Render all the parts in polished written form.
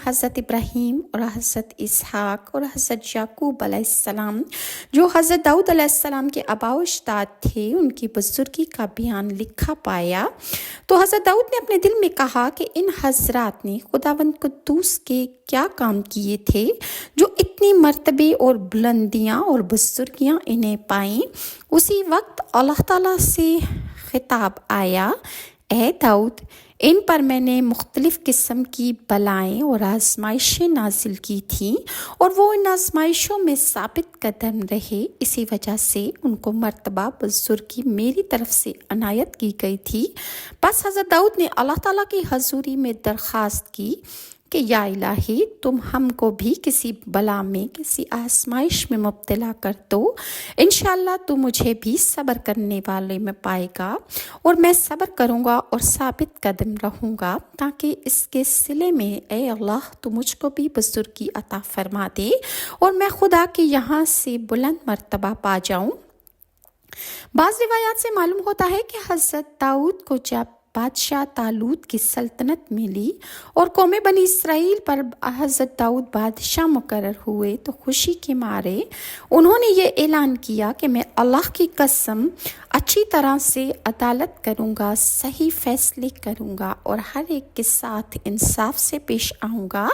حضرت ابراہیم اور حضرت اسحاق اور حضرت یعقوب علیہ السلام جو حضرت داؤد علیہ السلام کے آباء و اجداد تھے، ان کی بزرگی کا بیان لکھا پایا تو حضرت داؤد نے اپنے دل میں کہا کہ ان حضرات نے خداوند قدوس کے کیا کام کیے تھے جو اتنی مرتبے اور بلندیاں اور بزرگیاں انہیں پائیں۔ اسی وقت اللہ تعالیٰ سے خطاب آیا، اے داؤد، ان پر میں نے مختلف قسم کی بلائیں اور آزمائشیں نازل کی تھیں اور وہ ان آزمائشوں میں ثابت قدم رہے، اسی وجہ سے ان کو مرتبہ بزرگی میری طرف سے عنایت کی گئی تھی۔ بس حضرت داؤد نے اللہ تعالیٰ کی حضوری میں درخواست کی کہ یا الہی، تم ہم کو بھی کسی بلا میں، کسی آزمائش میں مبتلا کر دو، انشاءاللہ تو مجھے بھی صبر کرنے والے میں پائے گا اور میں صبر کروں گا اور ثابت قدم رہوں گا، تاکہ اس کے صلے میں اے اللہ تو مجھ کو بھی بزرگی عطا فرما دے اور میں خدا کے یہاں سے بلند مرتبہ پا جاؤں۔ بعض روایات سے معلوم ہوتا ہے کہ حضرت داؤد کو جب بادشاہ طالوت کی سلطنت ملی اور قوم بنی اسرائیل پر حضرت داؤد بادشاہ مقرر ہوئے تو خوشی کے مارے انہوں نے یہ اعلان کیا کہ میں اللہ کی قسم اچھی طرح سے عدالت کروں گا، صحیح فیصلے کروں گا اور ہر ایک کے ساتھ انصاف سے پیش آؤں گا۔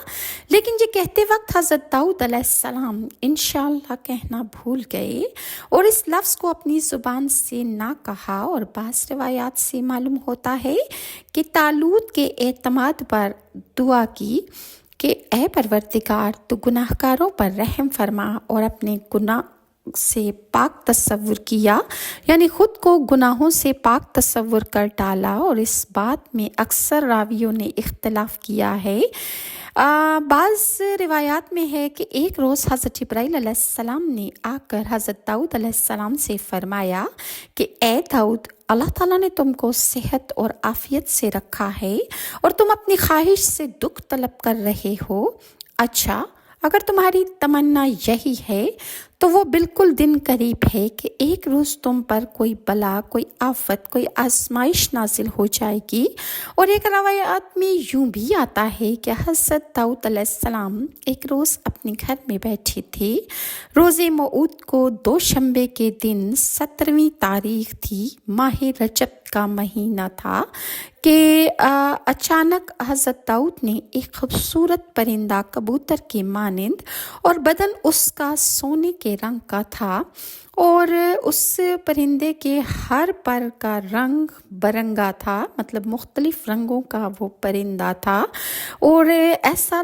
لیکن یہ کہتے وقت حضرت داؤد علیہ السلام انشاءاللہ کہنا بھول گئے اور اس لفظ کو اپنی زبان سے نہ کہا، اور بعض روایات سے معلوم ہوتا ہے کہ طالوت کے اعتماد پر دعا کی کہ اے پروردگار، تو گناہ گاروں پر رحم فرما، اور اپنے گناہ سے پاک تصور کیا، یعنی خود کو گناہوں سے پاک تصور کر ڈالا۔ اور اس بات میں اکثر راویوں نے اختلاف کیا ہے۔ بعض روایات میں ہے کہ ایک روز حضرت جبرائیل علیہ السلام نے آ کر حضرت داؤد علیہ السلام سے فرمایا کہ اے داؤد، اللہ تعالیٰ نے تم کو صحت اور عافیت سے رکھا ہے اور تم اپنی خواہش سے دکھ طلب کر رہے ہو۔ اچھا، اگر تمہاری تمنا یہی ہے تو وہ بالکل دن قریب ہے کہ ایک روز تم پر کوئی بلا، کوئی آفت، کوئی آزمائش نازل ہو جائے گی۔ اور ایک روایات میں یوں بھی آتا ہے کہ حضرت داؤد علیہ السلام ایک روز اپنے گھر میں بیٹھے تھے۔ روز موعود کو دوشنبے کے دن 17ویں تاریخ تھی، ماہ رجب کا مہینہ تھا کہ اچانک حضرت داؤد نے ایک خوبصورت پرندہ کبوتر کے مانند، اور بدن اس کا سونے کے رنگ کا تھا، اور اس پرندے کے ہر پر کا رنگ برنگا تھا، مطلب مختلف رنگوں کا وہ پرندہ تھا، اور ایسا